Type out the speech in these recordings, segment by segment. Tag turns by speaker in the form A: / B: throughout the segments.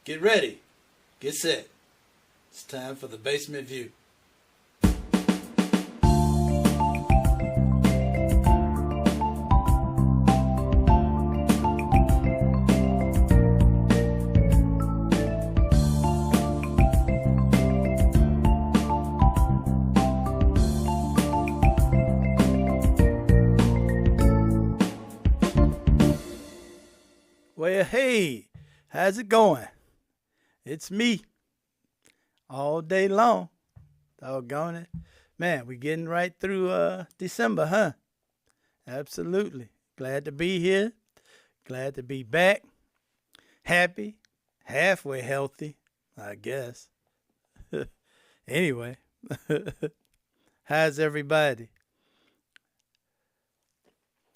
A: Get ready. Get set. It's time for the basement view. Well, hey, how's it going? It's me all day long. Doggone it. Man, we getting right through December, huh? Absolutely. Glad to be here. Glad to be back. Happy. Halfway healthy, I guess. Anyway, how's everybody?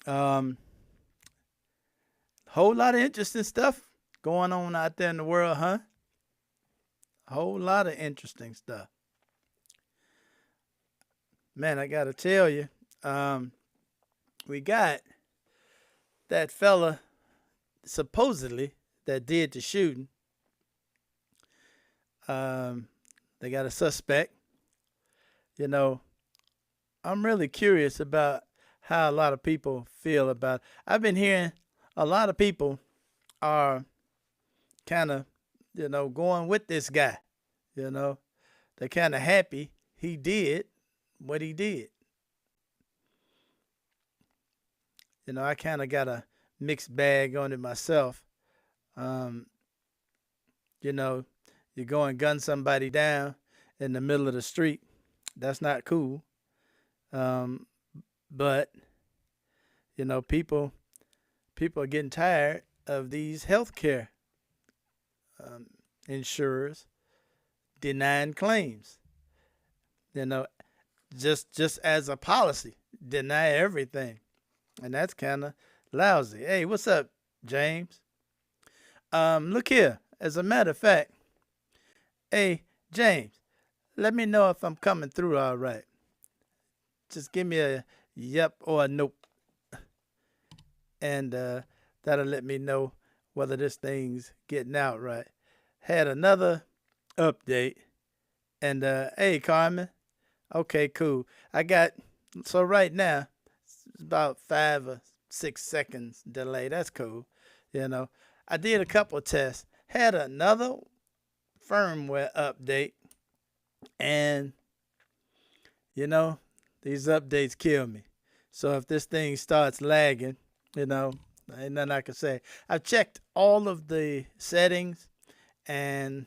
A: Whole lot of interesting stuff going on out there in the world, huh? A whole lot of interesting stuff. Man, I gotta tell you, we got that fella supposedly that did the shooting. They got a suspect. You know, I'm really curious about how a lot of people feel about. I've been hearing a lot of people are kind of, going with this guy. They're kind of happy he did what he did. I kind of got a mixed bag on it myself. Um, you go and gun somebody down in the middle of the street. That's not cool. Um, but, people are getting tired of these healthcare insurers denying claims. You know, just as a policy, deny everything, and that's kind of lousy. Hey, what's up, James? Look here. As a matter of fact, hey, James, let me know if I'm coming through all right. Just give me a yep or a nope, and that'll let me know whether this thing's getting out right. Had another update, and hey, Carmen. Okay, cool. So right now it's about 5 or 6 seconds delay. That's cool. I did a couple of tests. Had another firmware update, and these updates kill me. So if this thing starts lagging, ain't nothing I can say. I've checked all of the settings and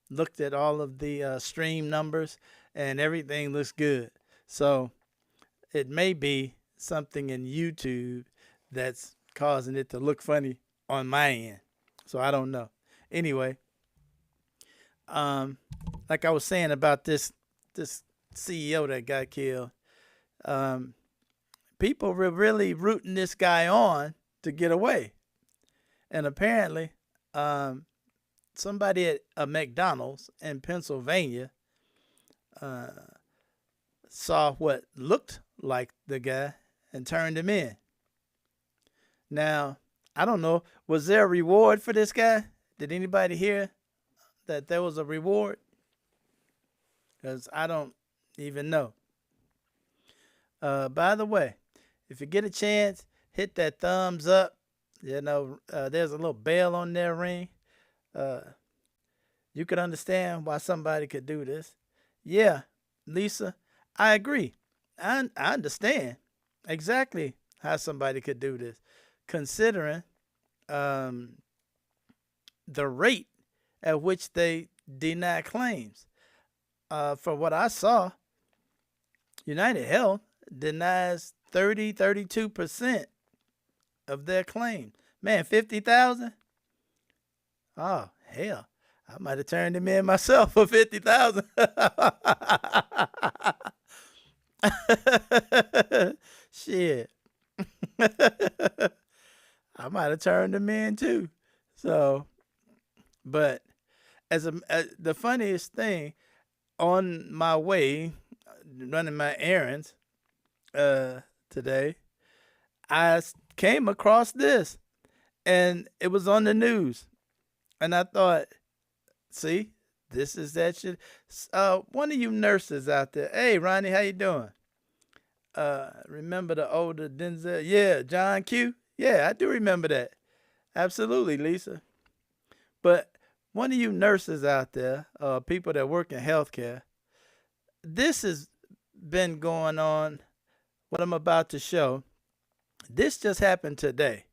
A: looked at all of the stream numbers, and everything looks good. So it may be something in YouTube that's causing it to look funny on my end. So I don't know. Anyway, like I was saying about this CEO that got killed, people were really rooting this guy on to get away. And apparently, somebody at a McDonald's in Pennsylvania saw what looked like the guy and turned him in. Now, I don't know, was there a reward for this guy? Did anybody hear that there was a reward? Because I don't even know. By the way, if you get a chance, hit that thumbs up. There's a little bell on there ring. You could understand why somebody could do this. Yeah, Lisa, I agree. I understand exactly how somebody could do this, considering the rate at which they deny claims. From what I saw, United Health denies 32% of their claims. Man, 50,000? Oh, hell. I might have turned him in myself for 50,000. Shit. I might have turned him in too. So, but the funniest thing, on my way running my errands today, I came across this, and it was on the news, and I thought, See, this is that shit. One of you nurses out there. Hey, Ronnie, how you doing? Remember the older Denzel? Yeah, John Q. Yeah, I do remember that. Absolutely, Lisa. But one of you nurses out there, people that work in healthcare, this has been going on. What I'm about to show, this just happened today.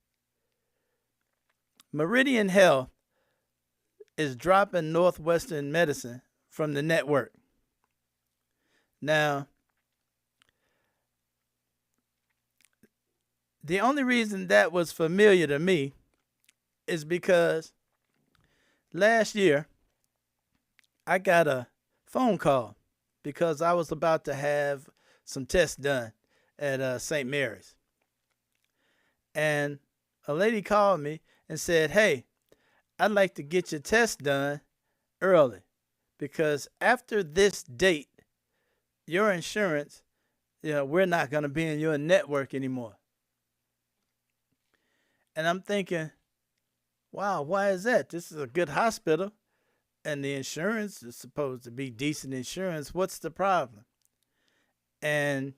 A: Meridian Health is dropping Northwestern Medicine from the network. Now, the only reason that was familiar to me is because last year I got a phone call because I was about to have some tests done at St. Mary's. And a lady called me and said, "Hey, I'd like to get your test done early because after this date, your insurance, we're not going to be in your network anymore." And I'm thinking, wow, why is that? This is a good hospital and the insurance is supposed to be decent insurance. What's the problem? And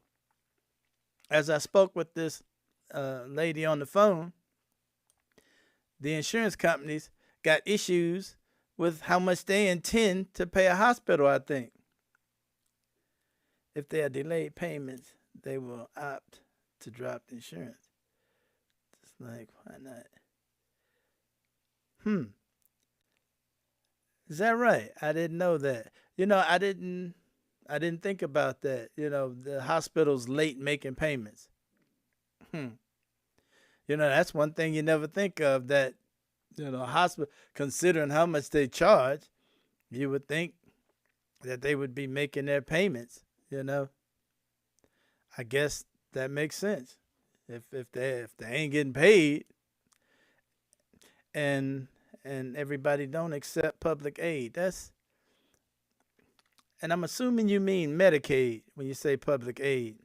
A: as I spoke with this lady on the phone, the insurance companies got issues with how much they intend to pay a hospital, I think. If there are delayed payments, they will opt to drop the insurance. It's like, why not? Is that right? I didn't know that. I didn't think about that. The hospital's late making payments. Hmm. That's one thing you never think of, that, hospital, considering how much they charge, you would think that they would be making their payments, I guess that makes sense. If they ain't getting paid and everybody don't accept public aid. And I'm assuming you mean Medicaid when you say public aid.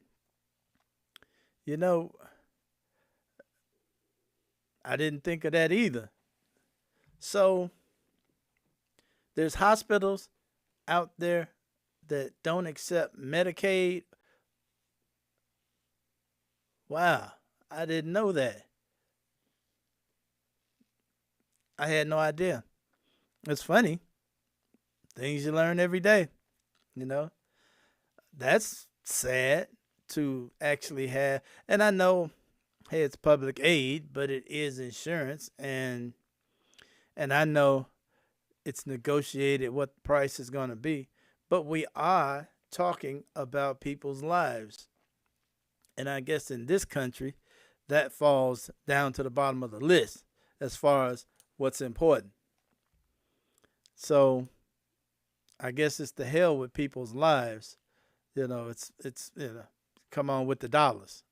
A: You know, I didn't think of that either. So there's hospitals out there that don't accept Medicaid. Wow, I didn't know that. I had no idea. It's funny. Things you learn every day, you know. That's sad to actually have. And I know, hey, it's public aid, but it is insurance, and I know it's negotiated what the price is going to be, but we are talking about people's lives. And I guess in this country, that falls down to the bottom of the list as far as what's important. So I guess it's the hell with people's lives. It's come on with the dollars.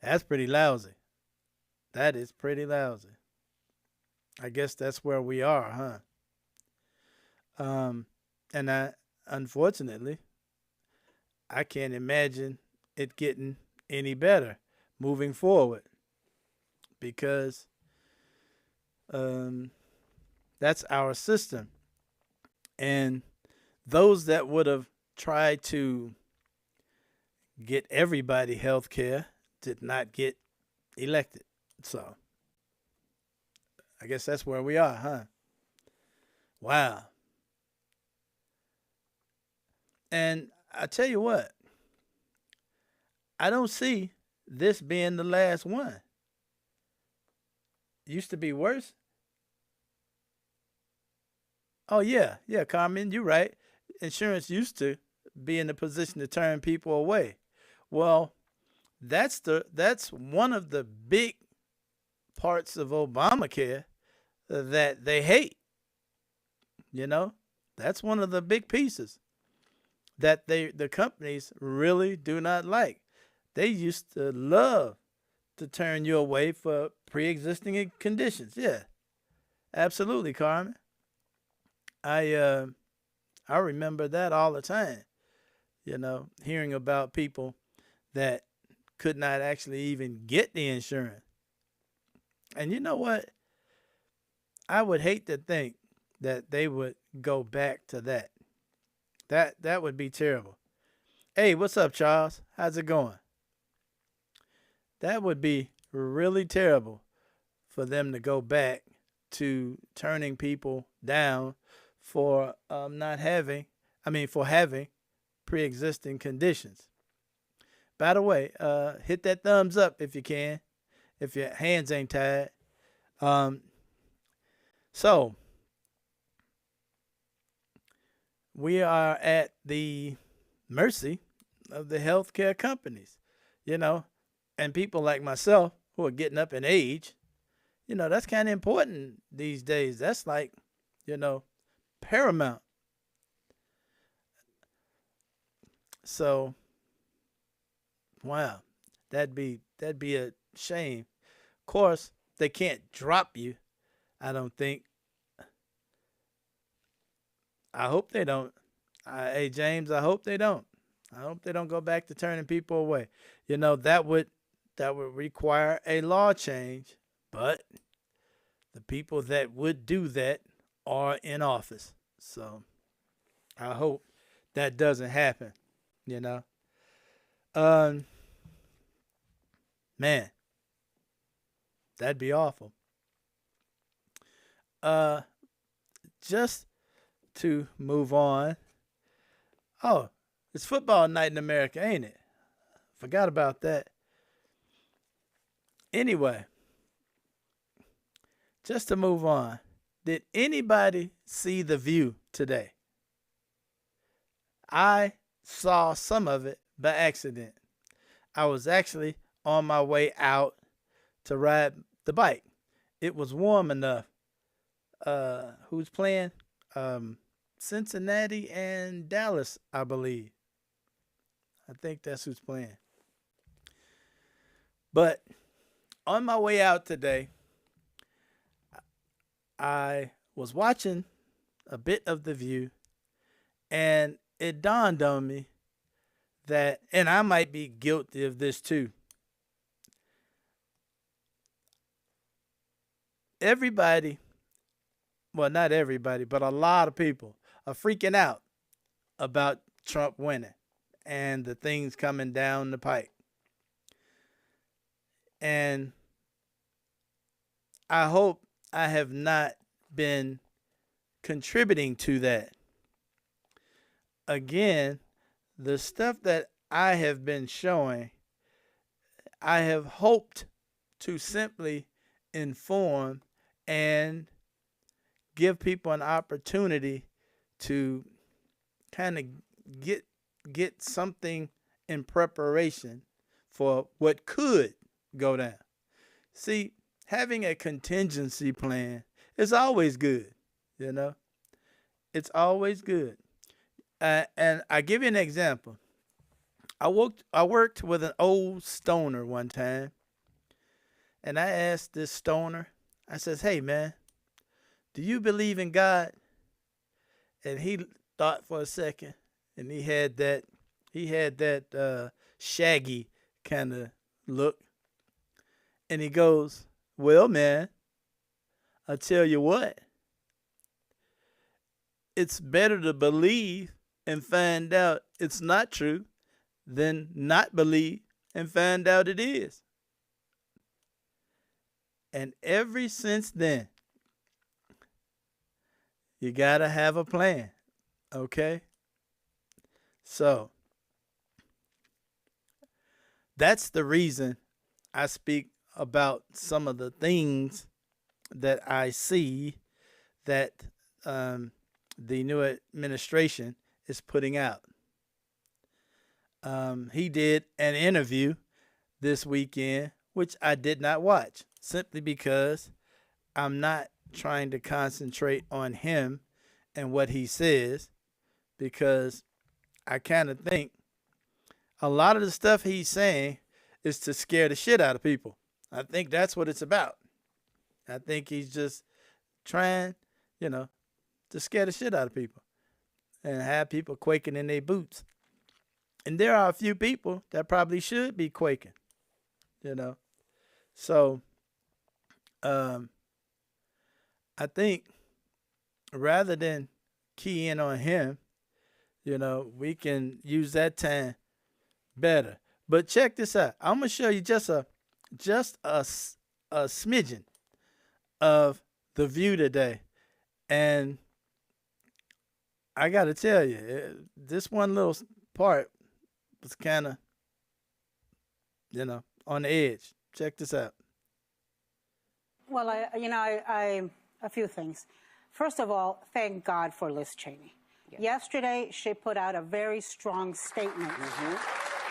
A: That's pretty lousy. That is pretty lousy. I guess that's where we are, huh? And unfortunately, I can't imagine it getting any better moving forward because that's our system. And those that would have tried to get everybody health care did not get elected. So I guess that's where we are, huh? Wow. And I tell you what, I don't see this being the last one. Used to be worse. Oh yeah, Carmen, you're right. Insurance used to be in the position to turn people away. Well, that's one of the big parts of Obamacare that they hate. You know, that's one of the big pieces that the companies really do not like. They used to love to turn you away for pre-existing conditions. Yeah, absolutely, Carmen. I I remember that all the time. Hearing about people that could not actually even get the insurance. And you know what? I would hate to think. that they would go back to that. That would be terrible. Hey, what's up, Charles? How's it going? That would be really terrible for them to go back to turning people down for not having, for having pre-existing conditions. By the way, hit that thumbs up if you can, if your hands ain't tied. Um, so we are at the mercy of the healthcare companies, you know, and people like myself who are getting up in age. That's kind of important these days. That's like, you know, paramount. So, wow, that'd be a shame. Of course, they can't drop you. I don't think. I hope they don't. Hey James, I hope they don't. I hope they don't go back to turning people away. That would require a law change, but the people that would do that are in office. So I hope that doesn't happen. You know, um, man, that'd be awful. Uh, just to move on. Oh, it's football night in America, ain't it? Forgot about that. Anyway, just to move on. Did anybody see The View today? I saw some of it by accident. I was actually on my way out to ride the bike. It was warm enough. Who's playing? Cincinnati and Dallas, I believe. I think that's who's playing. But on my way out today, I was watching a bit of The View, and it dawned on me that, and I might be guilty of this too, everybody, well, not everybody, but a lot of people are freaking out about Trump winning and the things coming down the pike. And I hope I have not been contributing to that. Again, the stuff that I have been showing, I have hoped to simply inform and give people an opportunity to kind of get something in preparation for what could go down. See, having a contingency plan is always good, you know? It's always good. And I give you an example. I worked with an old stoner one time, and I asked this stoner, I says, "Hey man, do you believe in God?" And he thought for a second, and he had that shaggy kind of look, and he goes, "Well, man, I tell you what, it's better to believe and find out it's not true than not believe and find out it is." And ever since then, you got to have a plan, okay? So that's the reason I speak about some of the things that I see that the new administration is putting out. He did an interview this weekend, which I did not watch, simply because I'm not trying to concentrate on him and what he says, because I kind of think a lot of the stuff he's saying is to scare the shit out of people. I think that's what it's about. I think he's just trying, you know, to scare the shit out of people and have people quaking in their boots. And there are a few people that probably should be quaking, you know. So I think rather than key in on him, we can use that time better. But check this out. I'm gonna show you just a smidgen of the view today, and I got to tell you, this one little part was kind of, on the edge. Check this out.
B: Well, a few things. First of all, thank God for Liz Cheney. Yes. Yesterday, she put out a very strong statement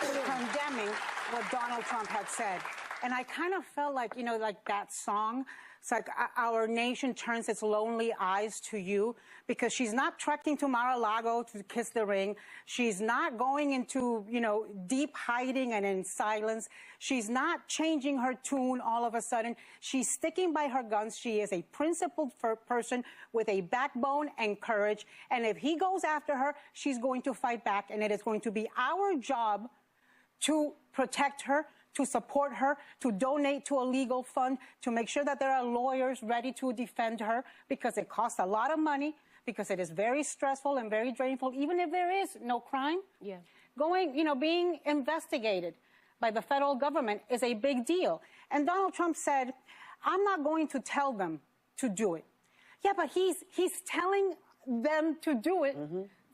B: condemning what Donald Trump had said. And I kind of felt like, like that song. It's like our nation turns its lonely eyes to you, because she's not trekking to Mar-a-Lago to kiss the ring. She's not going into, deep hiding and in silence. She's not changing her tune all of a sudden. She's sticking by her guns. She is a principled person with a backbone and courage. And if he goes after her, she's going to fight back. And it is going to be our job to protect her, to support her, to donate to a legal fund, to make sure that there are lawyers ready to defend her, because it costs a lot of money, because it is very stressful and very drainful, even if there is no crime. Yeah. Being investigated by the federal government is a big deal. And Donald Trump said, I'm not going to tell them to do it. Yeah, but he's telling them to do it.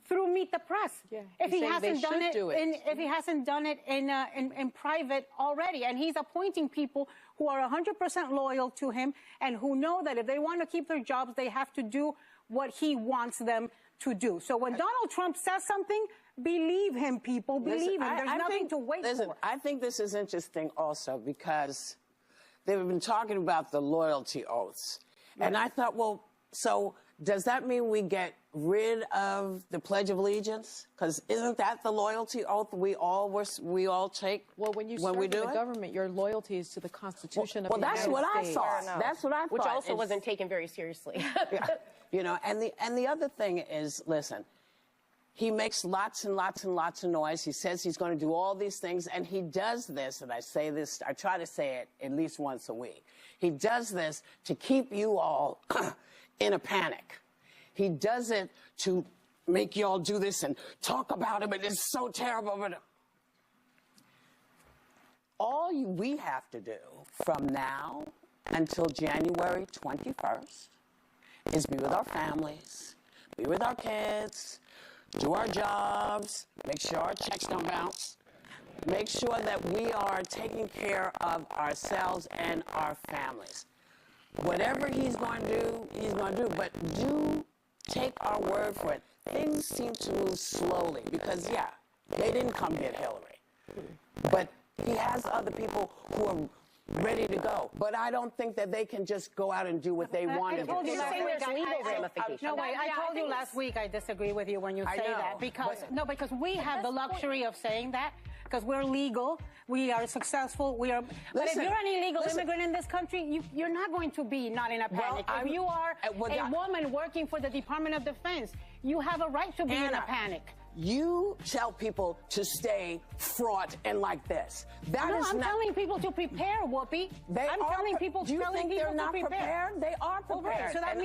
B: Through Meet the Press. Yeah. If he hasn't done it, if he hasn't done it in private already, and he's appointing people who are 100% loyal to him and who know that if they want to keep their jobs, they have to do what he wants them to do. So when Donald Trump says something, believe him, people. Believe him. There's nothing to wait for.
C: I think this is interesting also, because they've been talking about the loyalty oaths. Right. And I thought, well, so does that mean we get rid of the Pledge of Allegiance? Because isn't that the loyalty oath we all take?
D: Well, when you serve in the government, your loyalty is to the Constitution of the United States.
C: Well, that's what I thought. That's what I thought.
E: Which also wasn't taken very seriously.
C: Yeah. And the other thing is, listen, he makes lots and lots and lots of noise. He says he's going to do all these things, and he does this, and I try to say it at least once a week. He does this to keep you all in a panic. He does it to make you all do this and talk about him, and it's so terrible. But all we have to do from now until January 21st is be with our families, be with our kids, do our jobs, make sure our checks don't bounce, make sure that we are taking care of ourselves and our families. Whatever he's going to do, he's going to do. But do take our word for it. Things seem to move slowly because, yeah, they didn't come get Hillary. But he has other people who are ready to go. But I don't think that they can just go out and do what they want to do.
B: No, wait, I told you last week I disagree with you when you say that. Because we have the luxury of saying that. Because we're legal, we are successful, but if you're an illegal immigrant in this country, you're not going to be not in a panic. If you are a woman working for the Department of Defense, you have a right to be in a panic.
C: You tell people to fraught and like this.
B: I'm telling people to prepare, Whoopi. I'm telling people to prepare.
C: They're not prepared? They are prepared.
B: Right. So that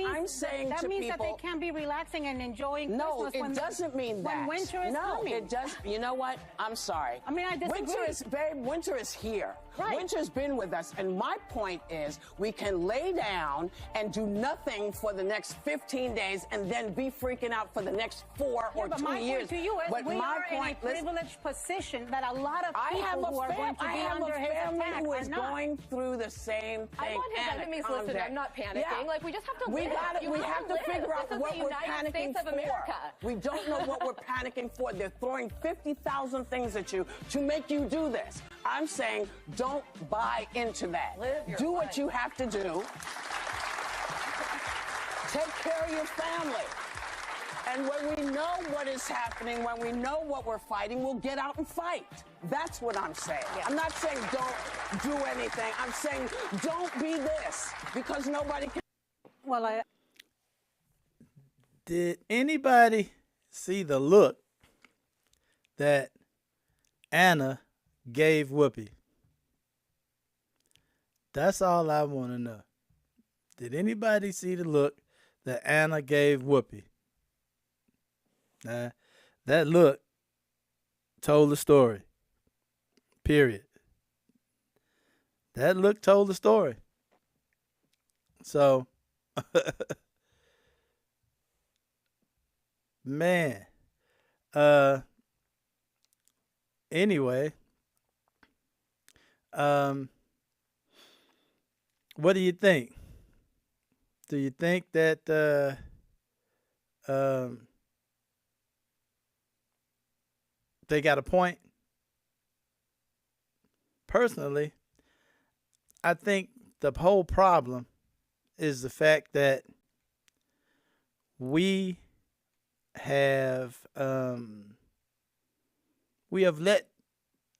B: means
C: that
B: they can't be relaxing and enjoying Christmas.
C: No, it doesn't mean that.
B: When winter is coming.
C: No, it does. You know what? I'm sorry.
B: I mean, I disagree.
C: Winter is here.
B: Right.
C: Winter's been with us, and my point is we can lay down and do nothing for the next 15 days and then be freaking out for the next 4 or 2 years.
B: To you is we are in a privileged position that a lot of people who are going to be under his attack
C: who is going through the same thing.
E: I want his enemies listening. I'm not panicking.
C: Yeah.
E: Like, we just have to live.
C: We have to figure out what we're panicking for. We don't know what we're panicking for. They're throwing 50,000 things at you to make you do this. I'm saying don't buy into that. Do what you have to do. Take care of your family. And when we know what is happening, when we know what we're fighting, we'll get out and fight. That's what I'm saying. Yeah. I'm not saying don't do anything. I'm saying don't be this, because nobody can.
A: Did anybody see the look that Anna gave Whoopi? That's all I want to know. Did anybody see the look that Anna gave Whoopi. Now, that look told the story. Period. That look told the story. So, man. Anyway, what do you think? Do you think that they got a point? Personally, I think the whole problem is the fact that we have let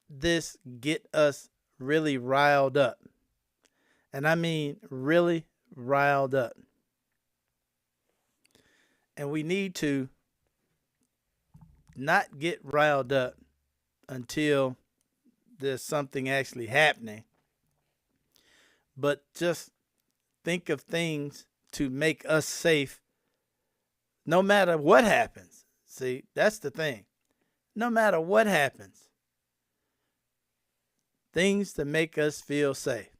A: this get us really riled up. And I mean really riled up. And we need to not get riled up until there's something actually happening, but just think of things to make us safe no matter what happens. See, that's the thing. No matter what happens, things to make us feel safe.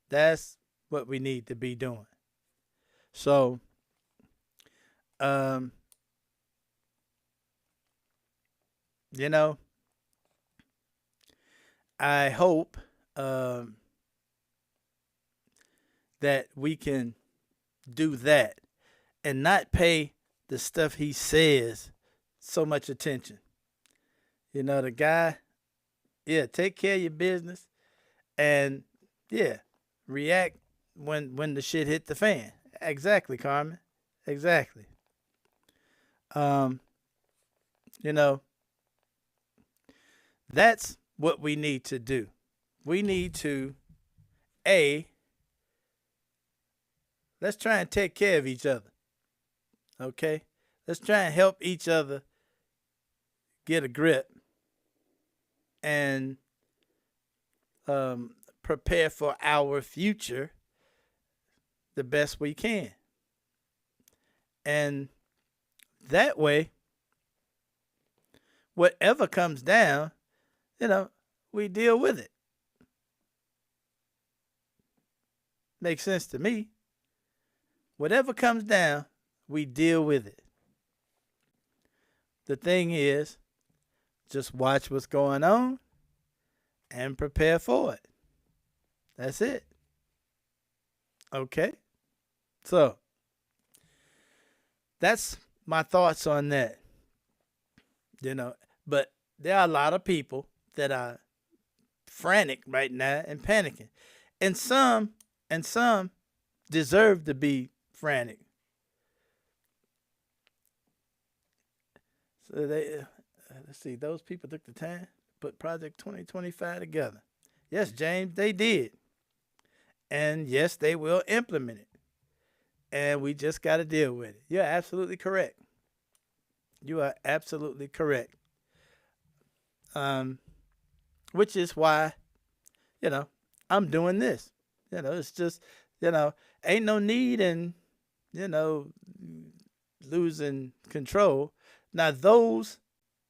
A: That's what we need to be doing. So, you know, I hope that we can do that and not pay the stuff he says so much attention. You know, the guy, yeah, take care of your business and, yeah, react when the shit hit the fan. Exactly, Carmen. Exactly. You know, that's what we need to do. We need to, let's try and take care of each other. Okay? Let's try and help each other get a grip and prepare for our future the best we can. And that way, whatever comes down, you know, we deal with it. Makes sense to me. Whatever comes down, we deal with it. The thing is, just watch what's going on and prepare for it. That's it. Okay? So, that's my thoughts on that. You know, but there are a lot of people that are frantic right now and panicking. And some deserve to be frantic. So they, let's see, those people took the time to put Project 2025 together. Yes, James, they did. And yes, they will implement it. And we just got to deal with it. You're absolutely correct. You are absolutely correct. Which is why, you know, I'm doing this. You know, it's just, you know, ain't no need in, you know, losing control. Now, those,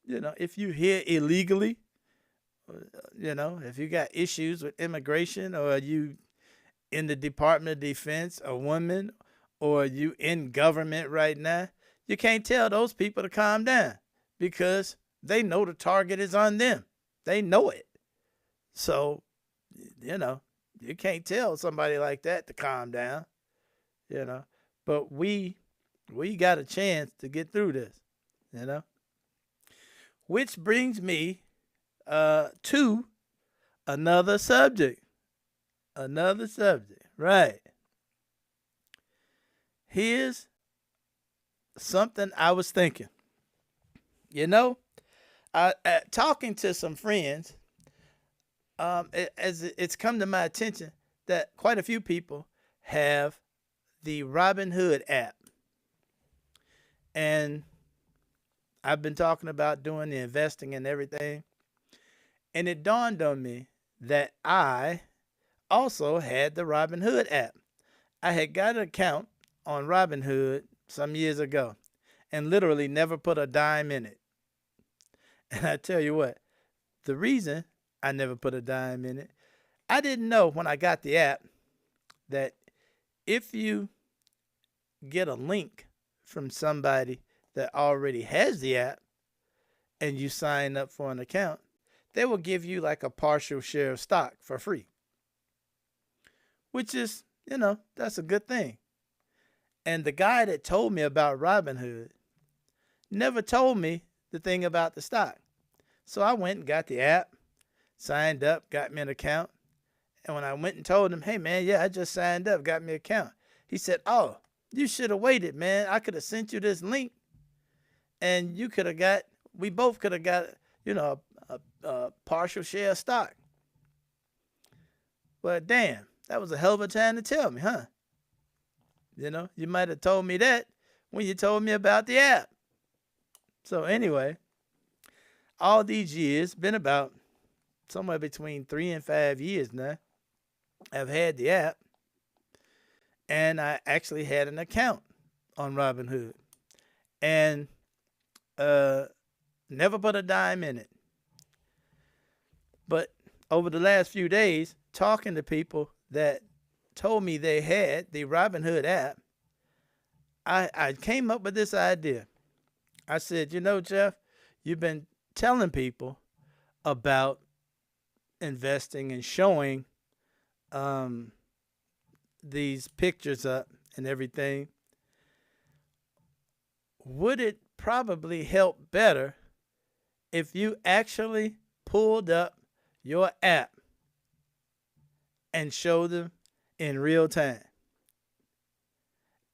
A: you know, if you're here illegally, you know, if you got issues with immigration, or you in the Department of Defense, a woman, or you in government right now, you can't tell those people to calm down because they know the target is on them. They know it. So, you know, you can't tell somebody like that to calm down, you know. But we got a chance to get through this, you know. Which brings me to another subject. Another subject, right. Here's something I was thinking. You know, talking to some friends, it's come to my attention that quite a few people have the Robinhood app. And I've been talking about doing the investing and everything. And it dawned on me that I also had the Robinhood app. I had got an account on Robinhood some years ago and literally never put a dime in it. And I tell you what, the reason I never put a dime in it, I didn't know when I got the app that if you get a link from somebody that already has the app and you sign up for an account, they will give you like a partial share of stock for free, which is, that's a good thing. And the guy that told me about Robinhood never told me the thing about the stock. So I went and got the app, signed up, got me an account. And when I went and told him, hey, man, yeah, I just signed up, got me an account. He said, oh, you should have waited, man. I could have sent you this link and we both could have got, a partial share of stock. But damn, that was a hell of a time to tell me, huh? You might have told me that when you told me about the app. So anyway, all these years, been about somewhere between 3 and 5 years now, I've had the app, and I actually had an account on Robinhood, and never put a dime in it. But over the last few days, talking to people that told me they had the Robinhood app, I came up with this idea. I said, Jeff, you've been telling people about investing and showing these pictures up and everything. Would it probably help better if you actually pulled up your app and showed them in real time?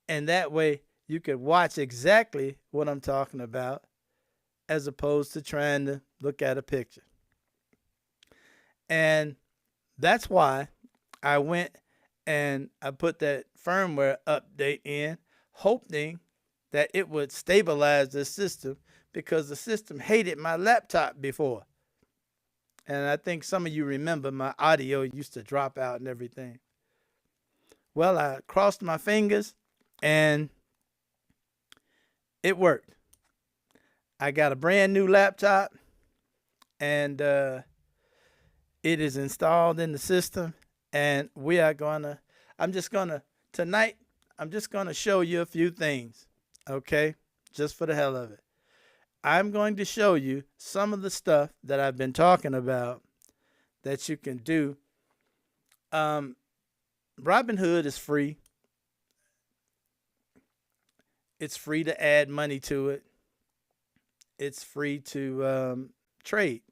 A: And that way you could watch exactly what I'm talking about as opposed to trying to look at a picture. And that's why I went and I put that firmware update in, hoping that it would stabilize the system because the system hated my laptop before. And I think some of you remember my audio used to drop out and everything. Well, I crossed my fingers and it worked. I got a brand new laptop and it is installed in the system, and tonight I'm just gonna show you a few things, okay? Just for the hell of it. I'm going to show you some of the stuff that I've been talking about that you can do. Robinhood is free. It's free to add money to it. It's free to trade.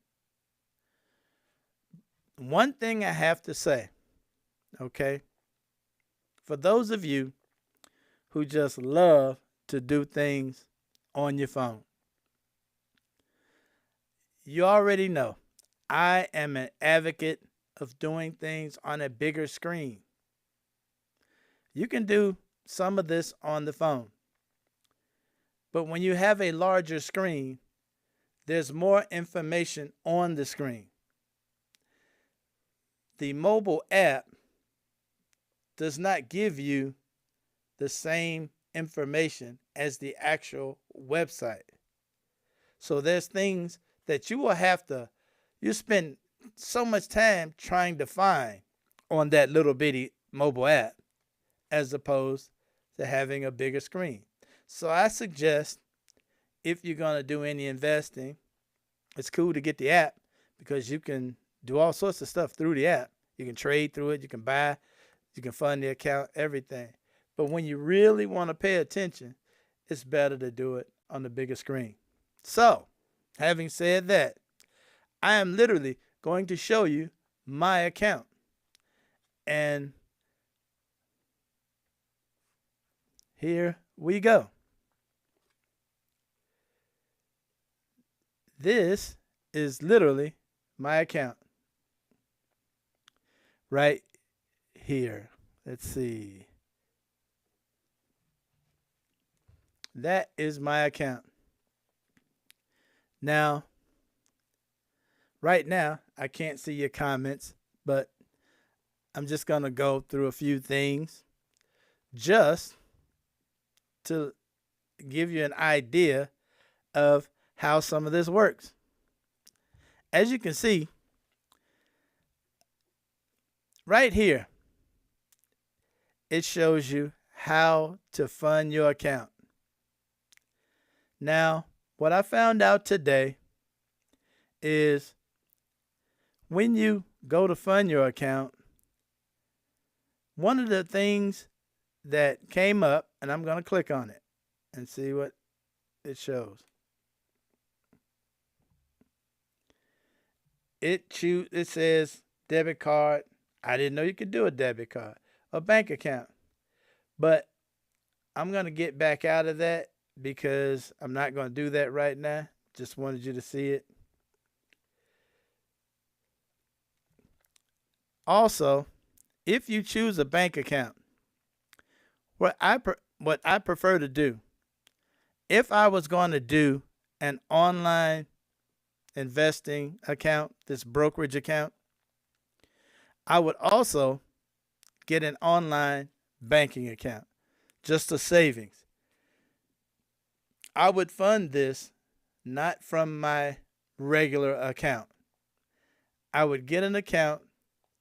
A: One thing I have to say, okay, for those of you who just love to do things on your phone, you already know I am an advocate of doing things on a bigger screen. You can do some of this on the phone, but when you have a larger screen, there's more information on the screen. The mobile app does not give you the same information as the actual website. So there's things that you spend so much time trying to find on that little bitty mobile app as opposed to having a bigger screen. So I suggest if you're going to do any investing, it's cool to get the app because you can do all sorts of stuff through the app. You can trade through it, you can buy, you can fund the account, everything. But when you really want to pay attention, it's better to do it on the bigger screen. So, having said that, I am literally going to show you my account. And here we go. This is literally my account. Right here. Let's see. That is my account. Now, right now, I can't see your comments, but I'm just going to go through a few things just to give you an idea of how some of this works. As you can see, right here, it shows you how to fund your account. Now, what I found out today is when you go to fund your account, one of the things that came up, and I'm going to click on it and see what it shows. It says debit card. I didn't know you could do a debit card, a bank account. But I'm going to get back out of that because I'm not going to do that right now. Just wanted you to see it. Also, if you choose a bank account, what I prefer to do, if I was going to do an online investing account, this brokerage account, I would also get an online banking account, just a savings. I would fund this not from my regular account. I would get an account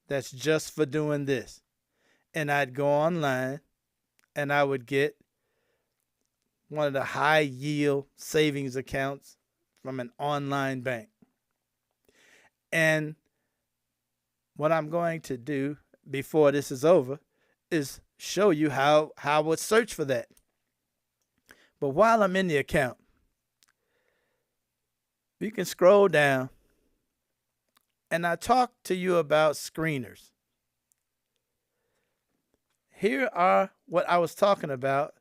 A: that's just for doing this. And I'd go online and I would get one of the high yield savings accounts from an online bank. And what I'm going to do before this is over is show you how I would search for that. But while I'm in the account, you can scroll down and I talk to you about screeners. Here are what I was talking about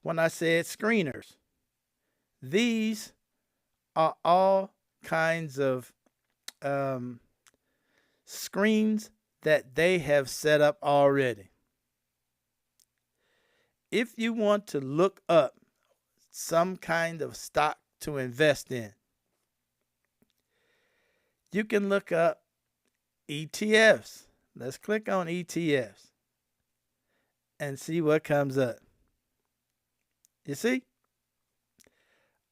A: when I said screeners. These are all kinds of screens that they have set up already. If you want to look up some kind of stock to invest in, you can look up ETFs. Let's click on ETFs and see what comes up. You see?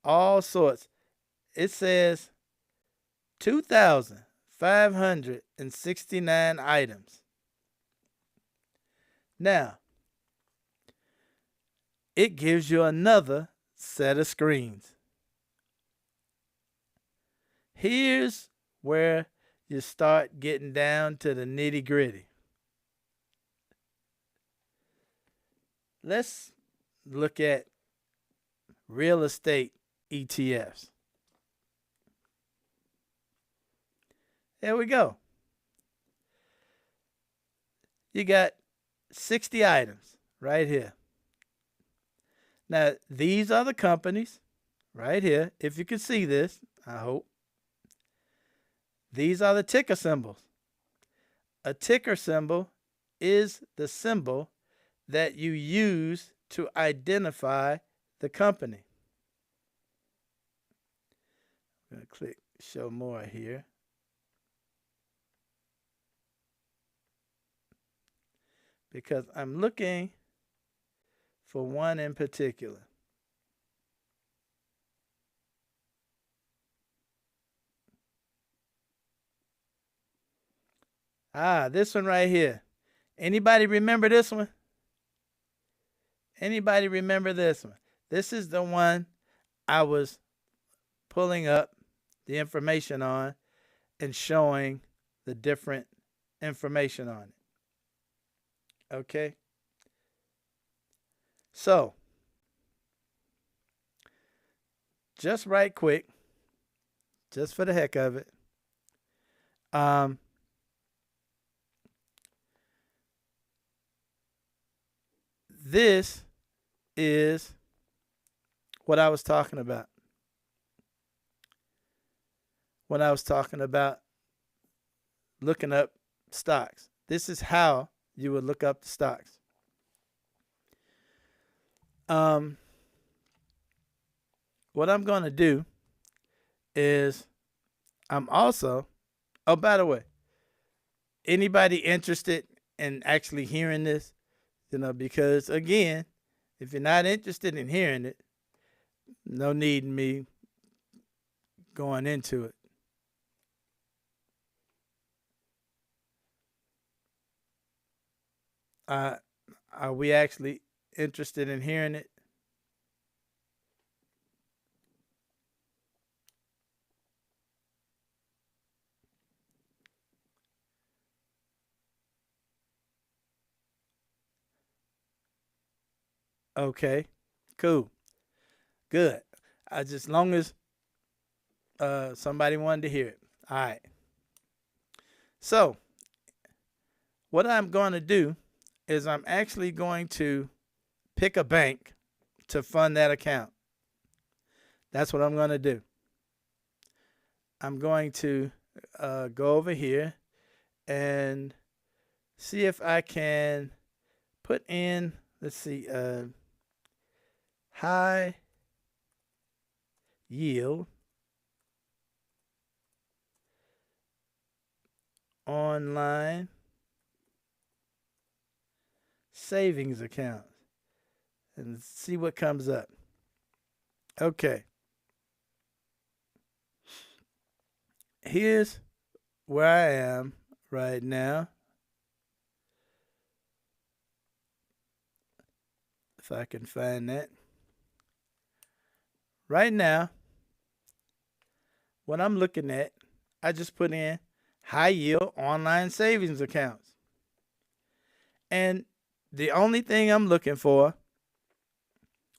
A: All sorts. It says 2,569 items. Now, it gives you another set of screens. Here's where you start getting down to the nitty-gritty. Let's look at real estate ETFs. There we go. You got 60 items right here. Now, these are the companies right here. If you can see this, I hope. These are the ticker symbols. A ticker symbol is the symbol that you use to identify the company. I'm going to click show more here. Because I'm looking for one in particular. This one right here. Anybody remember this one? Anybody remember this one? This is the one I was pulling up the information on and showing the different information on it. Okay? So, just right quick, just for the heck of it, this is what I was talking about. When I was talking about looking up stocks. This is how you would look up the stocks. What I'm going to do is I'm also, oh, by the way, anybody interested in actually hearing this? Because again, if you're not interested in hearing it, no need in me going into it. Are we actually interested in hearing it? Okay, cool, good. As long as somebody wanted to hear it. All right. So what I'm going to do is I'm actually going to pick a bank to fund that account. That's what I'm going to do. I'm going to go over here and see if I can put in, let's see, high yield online savings account and see what comes up. Okay. Here's where I am right now. If I can find that. Right now, what I'm looking at, I just put in high yield online savings accounts. And the only thing I'm looking for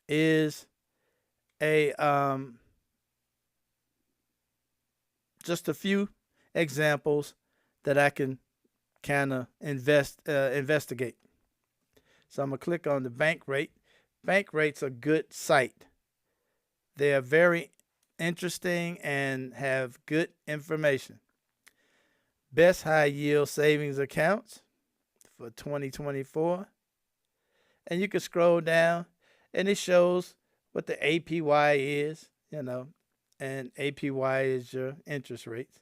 A: is a just a few examples that I can kind of investigate. So I'm gonna click on the bank rate. Bank rate's a good site. They are very interesting and have good information. Best high yield savings accounts for 2024. And you can scroll down and it shows what the APY is, and APY is your interest rates.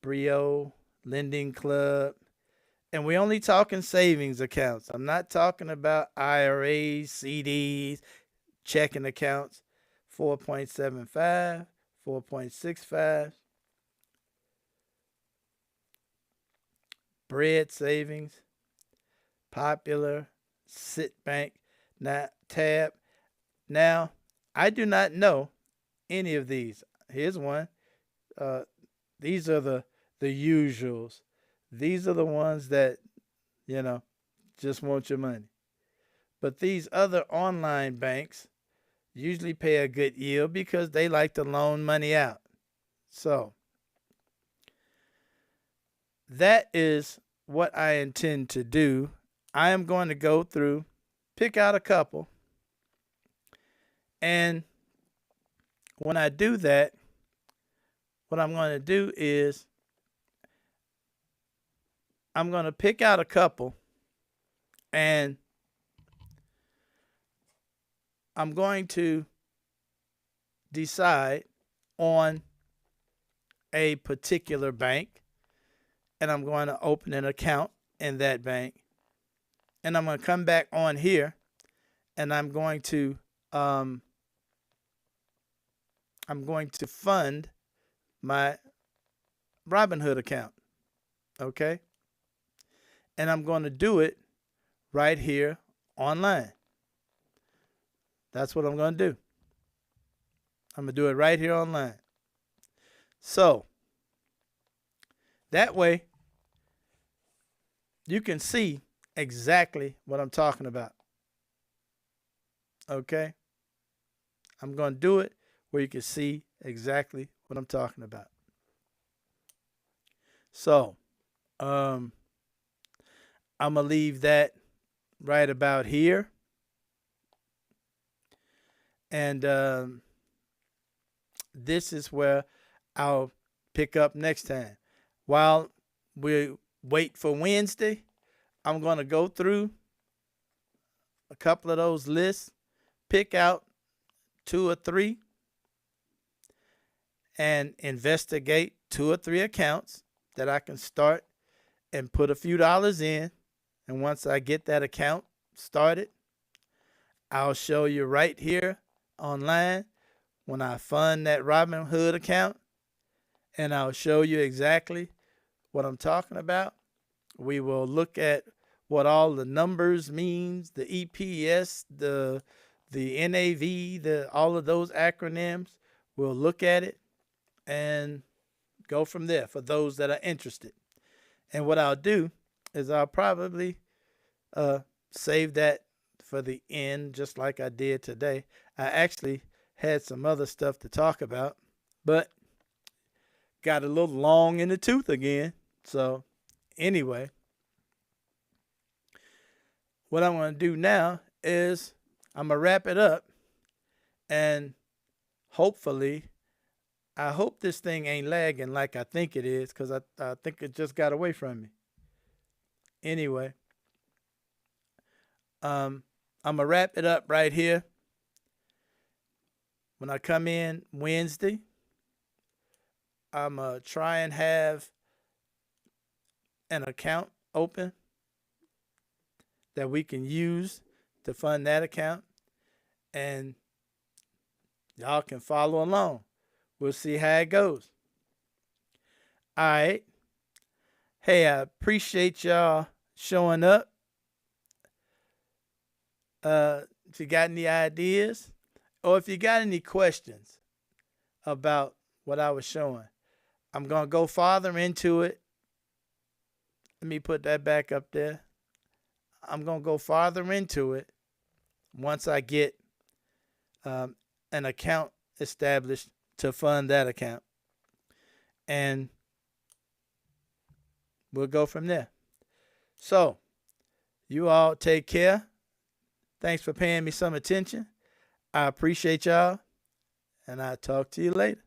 A: Brio, Lending Club. And we're only talking savings accounts. I'm not talking about IRAs, CDs, checking accounts. 4.75, 4.65. Bread savings, Popular, Citibank, Tab. Now, I do not know any of these. Here's one. These are the usuals. These are the ones that, just want your money. But these other online banks usually pay a good yield because they like to loan money out. So that is what I intend to do. I am going to go through, pick out a couple. And when I do that, what I'm going to do is I'm going to pick out a couple and I'm going to decide on a particular bank and I'm going to open an account in that bank. And I'm going to come back on here and I'm going to fund my Robinhood account. Okay? And I'm going to do it right here online. That's what I'm going to do. I'm going to do it right here online. So that way you can see exactly what I'm talking about. Okay? I'm going to do it where you can see exactly what I'm talking about. So, I'm going to leave that right about here. And this is where I'll pick up next time. While we wait for Wednesday, I'm going to go through a couple of those lists, pick out 2 or 3, and investigate 2 or 3 accounts that I can start and put a few dollars in. And once I get that account started, I'll show you right here online when I fund that Robinhood account, and I'll show you exactly what I'm talking about. We will look at what all the numbers means, the EPS, the NAV, all of those acronyms. We'll look at it and go from there for those that are interested. And what I'll do is I'll probably save that for the end, just like I did today. I actually had some other stuff to talk about, but got a little long in the tooth again. So anyway, what I'm going to do now is I'm going to wrap it up, and hopefully, I hope this thing ain't lagging like I think it is, because I think it just got away from me. Anyway, I'm going to wrap it up right here. When I come in Wednesday, I'm going to try and have an account open that we can use to fund that account, and y'all can follow along. We'll see how it goes. All right. Hey, I appreciate y'all showing up. If you got any ideas or if you got any questions about what I was showing, I'm going to go farther into it. Let me put that back up there. I'm going to go farther into it once I get an account established to fund that account. And we'll go from there. So, you all take care. Thanks for paying me some attention. I appreciate y'all, and I'll talk to you later.